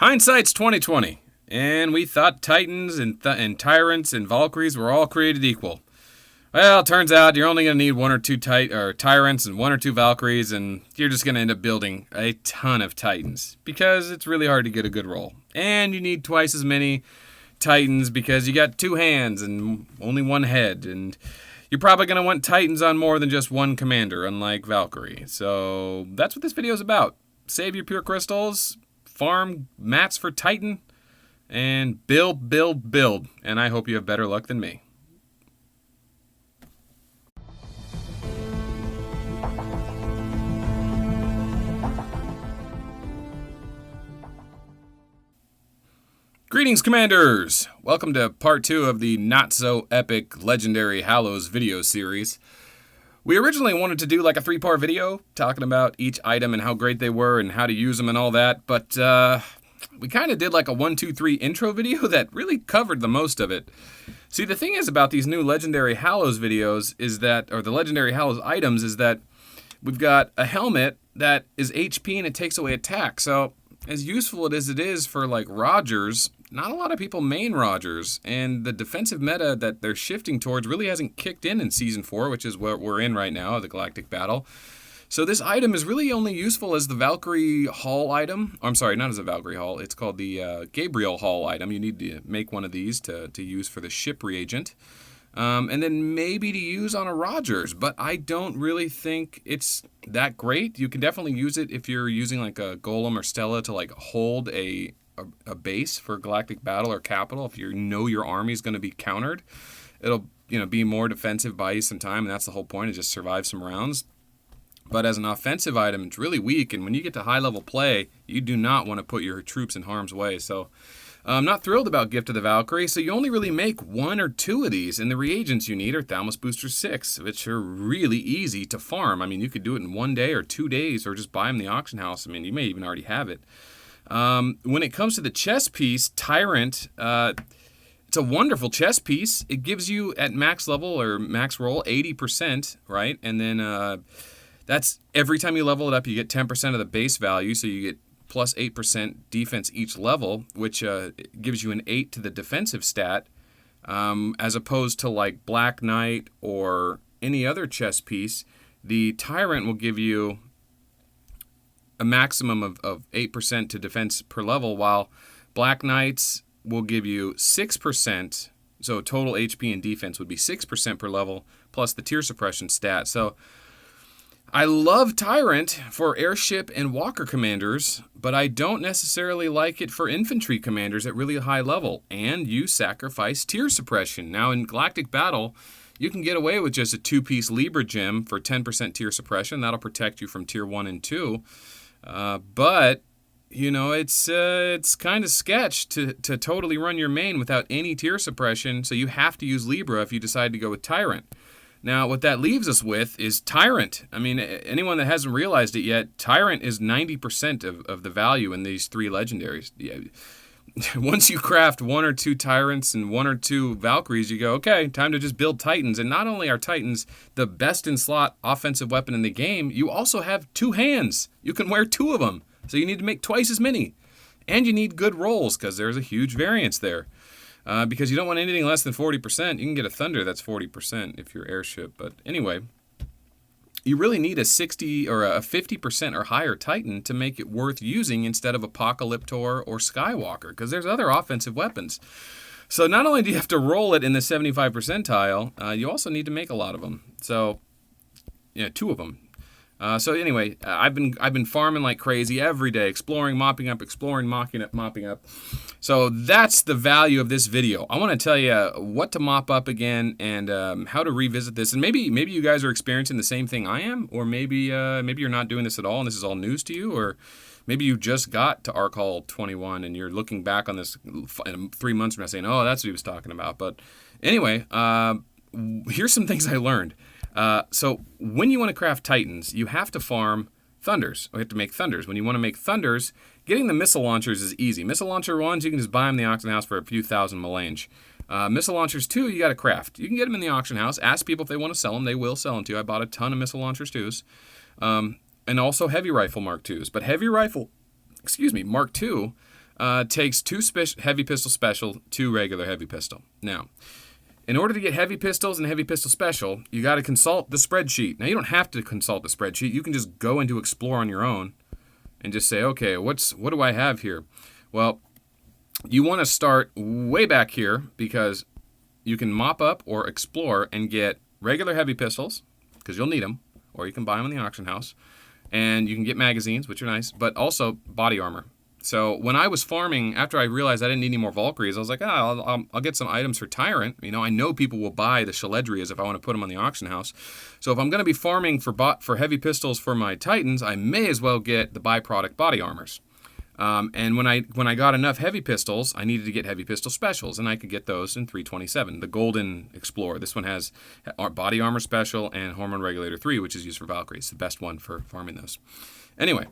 Hindsight's 2020, and we thought Titans and Tyrants and Valkyries were all created equal. Well, it turns out you're only going to need one or two Tyrants and one or two Valkyries, and you're just going to end up building a ton of Titans, because it's really hard to get a good roll. And you need twice as many Titans because you got two hands and only one head, and you're probably going to want Titans on more than just one commander, unlike Valkyrie. So that's what this video is about. Save your pure crystals, farm mats for Titan, and build. And I hope you have better luck than me. Greetings, Commanders! Welcome to part 2 of the not-so-epic legendary Hallows video series. We originally wanted to do like a 3-part video talking about each item and how great they were and how to use them and all that, but we kind of did like a 1, 2, 3 intro video that really covered the most of it. See, the thing is about these new legendary Hallows videos is that, or the legendary Hallows items, is that we've got a helmet that is HP and it takes away attack. So as useful as it is for like Rogers, not a lot of people main Rogers, and the defensive meta that they're shifting towards really hasn't kicked in Season 4, which is what we're in right now, the Galactic Battle. So this item is really only useful as the Valkyrie Hall item. I'm sorry, not as a Valkyrie Hall. It's called the Gabriel Hall item. You need to make one of these to use for the ship reagent. And then maybe to use on a Rogers, but I don't really think it's that great. You can definitely use it if you're using like a Golem or Stella to like hold a base for Galactic Battle or Capital. If you know your army's going to be countered, it'll be more defensive, buy you some time, and that's the whole point, is just survive some rounds. But as an offensive item, it's really weak, and when you get to high-level play, you do not want to put your troops in harm's way. So I'm not thrilled about Gift of the Valkyrie, so you only really make 1 or 2 of these, and the reagents you need are Thalamus Booster 6, which are really easy to farm. I mean, you could do it in 1 day or 2 days, or just buy them in the auction house. I mean, you may even already have it. When it comes to the chess piece, Tyrant, it's a wonderful chess piece. It gives you, at max level or max roll, 80%, right? And then that's every time you level it up, you get 10% of the base value, so you get plus 8% defense each level, which gives you an 8 to the defensive stat, as opposed to like Black Knight or any other chess piece. The Tyrant will give you a maximum of 8% to defense per level, while Black Knights will give you 6%, so total HP and defense would be 6% per level, plus the tier suppression stat. So I love Tyrant for airship and walker commanders, but I don't necessarily like it for infantry commanders at really high level, and you sacrifice tier suppression. Now in Galactic Battle, you can get away with just a 2-piece Libra gem for 10% tier suppression. That'll protect you from tier 1 and 2. But it's kind of sketch to totally run your main without any tier suppression, so you have to use Libra if you decide to go with Tyrant. Now, what that leaves us with is Tyrant. I mean, anyone that hasn't realized it yet, Tyrant is 90% of the value in these 3 legendaries. Yeah. Once you craft 1 or 2 Tyrants and 1 or 2 Valkyries, you go, okay, time to just build Titans. And not only are Titans the best in slot offensive weapon in the game, you also have 2 hands. You can wear 2 of them. So you need to make twice as many. And you need good rolls, because there's a huge variance there. Because you don't want anything less than 40%. You can get a Thunder that's 40% if you're airship. But anyway, you really need a 60 or a 50% or higher Titan to make it worth using instead of Apocalyptor or Skywalker, because there's other offensive weapons. So not only do you have to roll it in the 75 percentile, you also need to make a lot of them. So, 2 of them. So anyway, I've been farming like crazy every day, exploring, mopping up, mopping up. So that's the value of this video. I want to tell you what to mop up again and how to revisit this. And maybe you guys are experiencing the same thing I am, or maybe you're not doing this at all and this is all news to you, or maybe you just got to Arc Hall 21 and you're looking back on this in 3 months from now saying, oh, that's what he was talking about. But anyway, here's some things I learned. So when you want to craft Titans, you have to farm Thunders. We have to make Thunders. When you want to make Thunders, getting the missile launchers is easy. Missile launcher 1s, you can just buy them in the auction house for a few thousand melange. Missile launchers 2, you got to craft. You can get them in the auction house. Ask people if they want to sell them. They will sell them to you. I bought a ton of missile launchers 2s. And also heavy rifle Mark 2s. But heavy rifle, Mark 2, takes 2 heavy pistol special, 2 regular heavy pistol. Now, in order to get heavy pistols and heavy pistol special, you got to consult the spreadsheet. Now, you don't have to consult the spreadsheet. You can just go into Explore on your own and just say, okay, what do I have here? Well, you want to start way back here because you can mop up or explore and get regular heavy pistols, because you'll need them, or you can buy them in the auction house. And you can get magazines, which are nice, but also body armor. So when I was farming, after I realized I didn't need any more Valkyries, I was like, I'll get some items for Tyrant. You know, I know people will buy the Shaledrias if I want to put them on the auction house. So if I'm going to be farming for heavy pistols for my Titans, I may as well get the byproduct body armors. And when I got enough heavy pistols, I needed to get heavy pistol specials, and I could get those in 327. The Golden Explorer. This one has body armor special and hormone regulator 3, which is used for Valkyries. The best one for farming those. Anyway.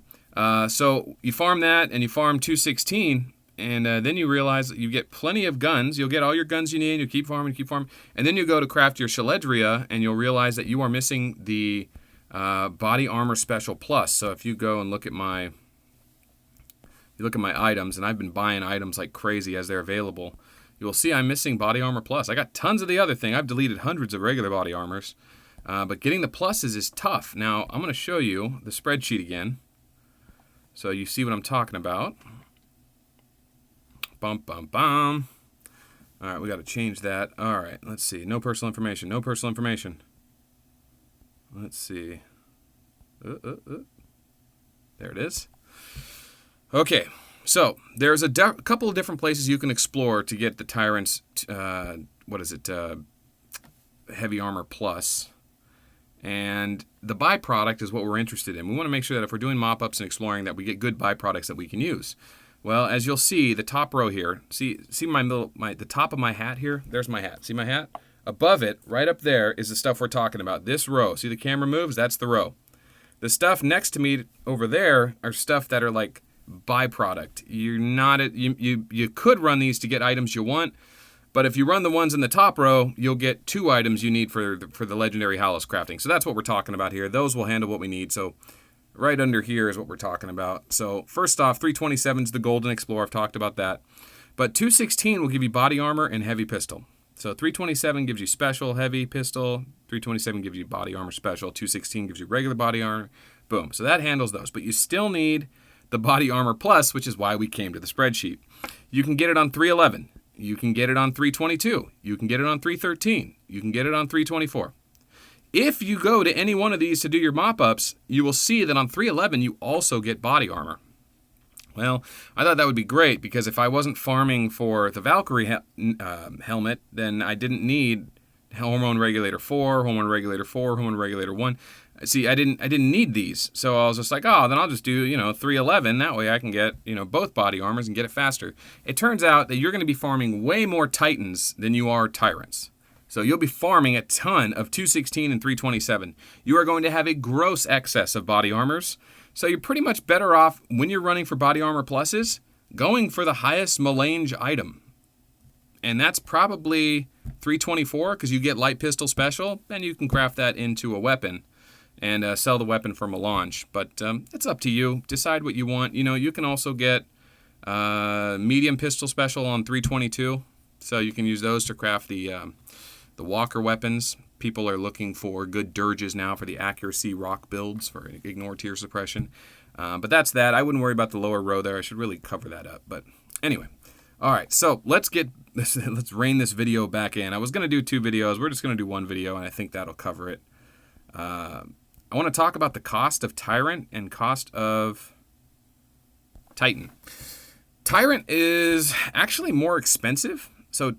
So you farm that, and you farm 216, and then you realize that you get plenty of guns. You'll get all your guns you need, you keep farming, and then you go to craft your Shaledria, and you'll realize that you are missing the body armor special plus. So if you go and look at my items, and I've been buying items like crazy as they're available, you will see I'm missing body armor plus. I got tons of the other thing. I've deleted hundreds of regular body armors, but getting the pluses is tough. Now, I'm going to show you the spreadsheet again, so you see what I'm talking about. Bum, bum, bum. All right, we got to change that. All right, let's see. No personal information. No personal information. Let's see. There it is. Okay, so there's a couple of different places you can explore to get the Tyrant's, Heavy Armor Plus. And the byproduct is what we're interested in. We want to make sure that if we're doing mop-ups and exploring that we get good byproducts that we can use. Well, as you'll see, the top row here, see the top of my hat here? There's my hat. See my hat? Above it, right up there, is the stuff we're talking about. This row. See the camera moves? That's the row. The stuff next to me over there are stuff that are like byproduct. You could run these to get items you want, but if you run the ones in the top row, you'll get 2 items you need for the legendary Hallows crafting. So that's what we're talking about here. Those will handle what we need. So right under here is what we're talking about. So first off, 327 is the Golden Explorer. I've talked about that. But 216 will give you body armor and heavy pistol. So 327 gives you special heavy pistol. 327 gives you body armor special. 216 gives you regular body armor. Boom. So that handles those. But you still need the body armor plus, which is why we came to the spreadsheet. You can get it on 311. You can get it on 322. You can get it on 313. You can get it on 324. If you go to any one of these to do your mop-ups, you will see that on 311 you also get body armor. Well, I thought that would be great, because if I wasn't farming for the Valkyrie helmet, then I didn't need hormone regulator 4, hormone regulator 4, hormone regulator 1. See, I didn't need these, so I was just like, oh, then I'll just do 311. That way I can get both body armors and get it faster. It turns out that you're going to be farming way more Titans than you are Tyrants. So you'll be farming a ton of 216 and 327. You are going to have a gross excess of body armors. So you're pretty much better off, when you're running for body armor pluses, going for the highest melange item. And that's probably 324, because you get light pistol special, and you can craft that into a weapon and sell the weapon for melange. But it's up to you. Decide what you want. You can also get medium pistol special on 322. So you can use those to craft the walker weapons. People are looking for good dirges now for the accuracy rock builds for ignore tier suppression. But that's that. I wouldn't worry about the lower row there. I should really cover that up. But anyway. All right, so let's rein this video back in. I was going to do 2 videos. We're just going to do 1 video, and I think that'll cover it. I want to talk about the cost of Tyrant and cost of Titan. Tyrant is actually more expensive. So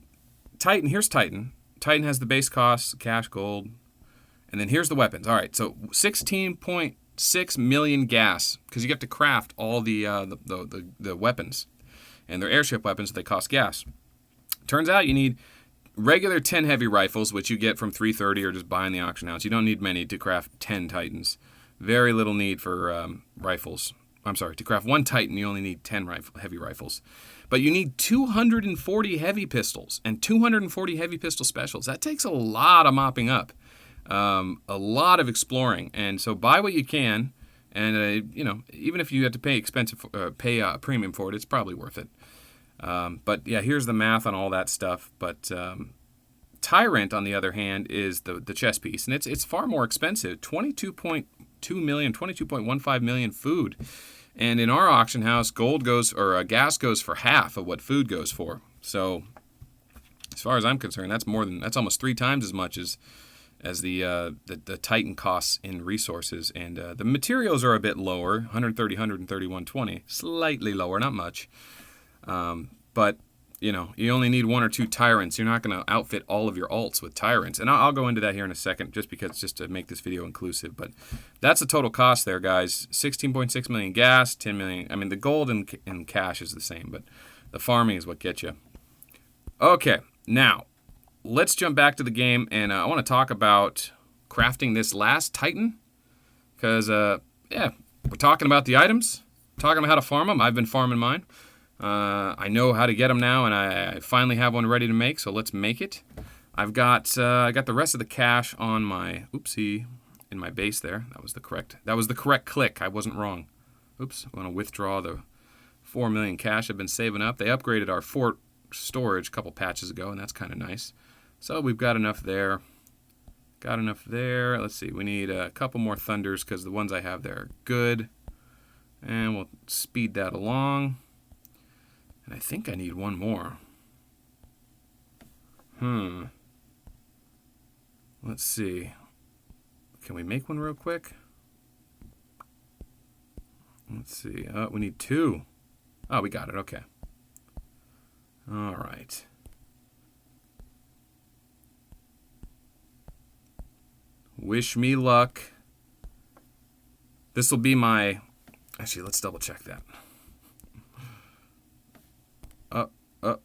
here's Titan. Titan has the base costs, cash, gold, and then here's the weapons. All right, so 16.6 million gas, because you have to craft all the weapons. And they're airship weapons, so they cost gas. Turns out you need regular 10 heavy rifles, which you get from 330 or just buy in the auction house. You don't need many to craft 10 Titans. Very little need for rifles. I'm sorry, to craft 1 Titan, you only need 10 heavy rifles. But you need 240 heavy pistols and 240 heavy pistol specials. That takes a lot of mopping up, a lot of exploring. And so buy what you can. And you know, even if you had to pay premium for it, it's probably worth it. But yeah, here's the math on all that stuff. But Tyrant, on the other hand, is the chess piece, and it's far more expensive. 22.2 million, 22.15 million food. And in our auction house, gas goes for half of what food goes for. So, as far as I'm concerned, that's almost 3 times as much as the Titan costs in resources. And the materials are a bit lower, 130, 130, 120, slightly lower, not much. But you know, you only need 1 or 2 Tyrants. You're not going to outfit all of your alts with Tyrants. And I'll go into that here in a second just to make this video inclusive. But that's the total cost there, guys. 16.6 million gas, 10 million. I mean, the gold and cash is the same, but the farming is what gets you. Okay, now, let's jump back to the game, and I want to talk about crafting this last Titan. Because, yeah, we're talking about the items, talking about how to farm them. I've been farming mine. I know how to get them now, and I finally have one ready to make, so let's make it. I got the rest of the cash on my, in my base there. That was the correct click. I wasn't wrong. Oops, I want to withdraw the 4 million cash I've been saving up. They upgraded our fort storage a couple patches ago, and that's kind of nice. So we've got enough there. Let's see, we need a couple more thunders because the ones I have there are good. And we'll speed that along. And I think I need one more. Let's see. Can we make one real quick? Let's see. We need 2. Oh, we got it. Okay. All right. Wish me luck. This will be my... Actually, let's double check that.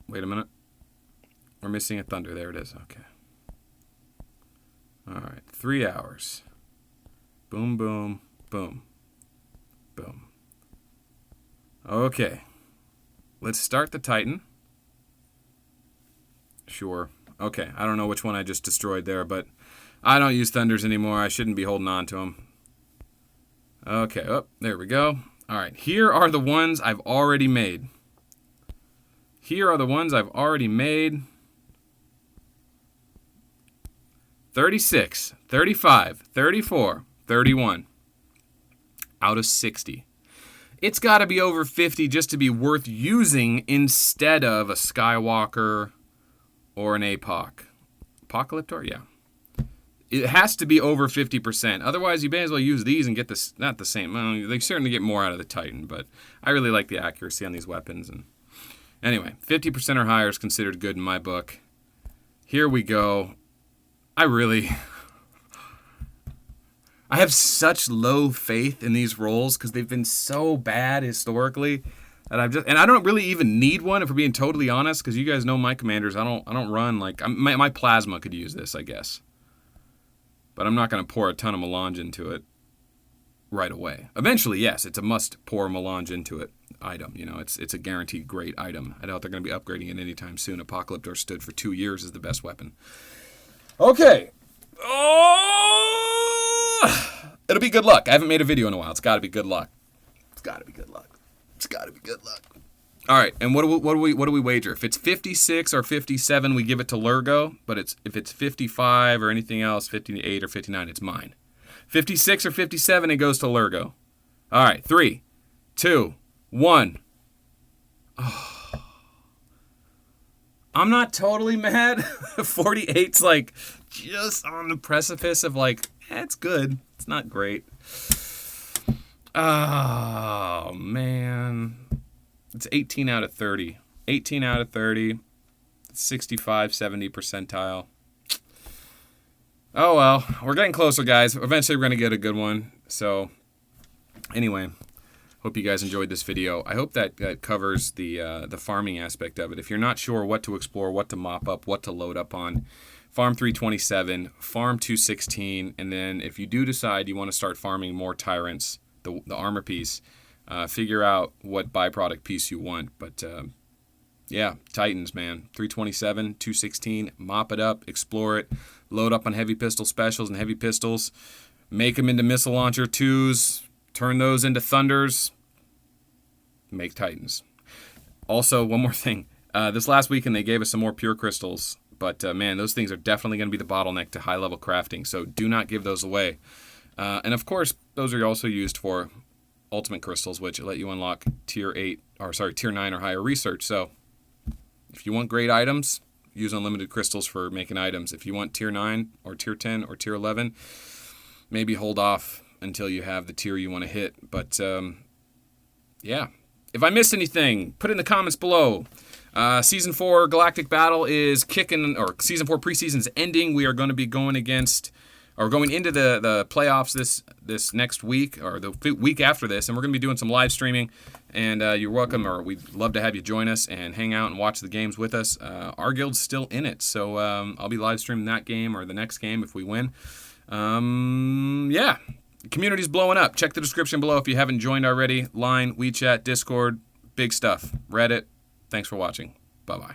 Wait a minute. We're missing a thunder. There it is. Okay. All right. 3 hours. Boom, boom, boom, boom. Okay. Let's start the Titan. Sure. Okay. I don't know which one I just destroyed there, but I don't use thunders anymore. I shouldn't be holding on to them. Okay. Oh, there we go. All right. Here are the ones I've already made. 36, 35, 34, 31 out of 60. It's got to be over 50 just to be worth using instead of a Skywalker or an APOC. Apocalyptor? Yeah. It has to be over 50%. Otherwise, you may as well use these and get this, not the same. Well, they certainly get more out of the Titan, but I really like the accuracy on these weapons. And anyway, 50% or higher is considered good in my book. Here we go. I have such low faith in these rolls because they've been so bad historically that I don't really even need one, if we're being totally honest, because you guys know my commanders. I don't run like my plasma could use this, I guess, but I'm not going to pour a ton of melange into it right away. Eventually, yes, it's a must pour melange into it item. You know, it's a guaranteed great item. I doubt they're going to be upgrading it anytime soon. Apocalyptor stood for 2 years as the best weapon. Okay. Oh! It'll be good luck. I haven't made a video in a while. It's got to be good luck. All right, and what do we wager? If it's 56 or 57, we give it to Lurgo. But if it's 55 or anything else, 58 or 59, it's mine. 56 or 57, it goes to Lurgo. All right, 3, 2, 1. Oh. I'm not totally mad. 48's like just on the precipice of like, it's good. It's not great. Oh, man. It's 18 out of 30. 18 out of 30. 65, 70 percentile. Oh, well. We're getting closer, guys. Eventually, we're going to get a good one. So, anyway. Hope you guys enjoyed this video. I hope that covers the farming aspect of it. If you're not sure what to explore, what to mop up, what to load up on, farm 327, farm 216, and then if you do decide you want to start farming more Tyrants, the armor piece, figure out what byproduct piece you want. But yeah, Titans, man. 327, 216, mop it up, explore it, load up on heavy pistol specials and heavy pistols, make them into missile launcher 2s, turn those into Thunders, make Titans. Also, one more thing. This last weekend, they gave us some more pure crystals. But, man, those things are definitely going to be the bottleneck to high-level crafting. So do not give those away. And, of course, those are also used for ultimate crystals, which let you unlock tier 9 or higher research. So if you want great items, use unlimited crystals for making items. If you want tier 9 or tier 10 or tier 11, maybe hold off until you have the tier you want to hit. But, yeah. If I missed anything, put it in the comments below. Season 4 Galactic Battle is kicking, or Season 4 preseason is ending. We are going to be going into the playoffs this next week, or the week after this, and we're going to be doing some live streaming. And you're welcome, or we'd love to have you join us and hang out and watch the games with us. Our guild's still in it, so I'll be live streaming that game or the next game if we win. Yeah. The community's blowing up. Check the description below if you haven't joined already. Line, WeChat, Discord, big stuff. Reddit. Thanks for watching. Bye-bye.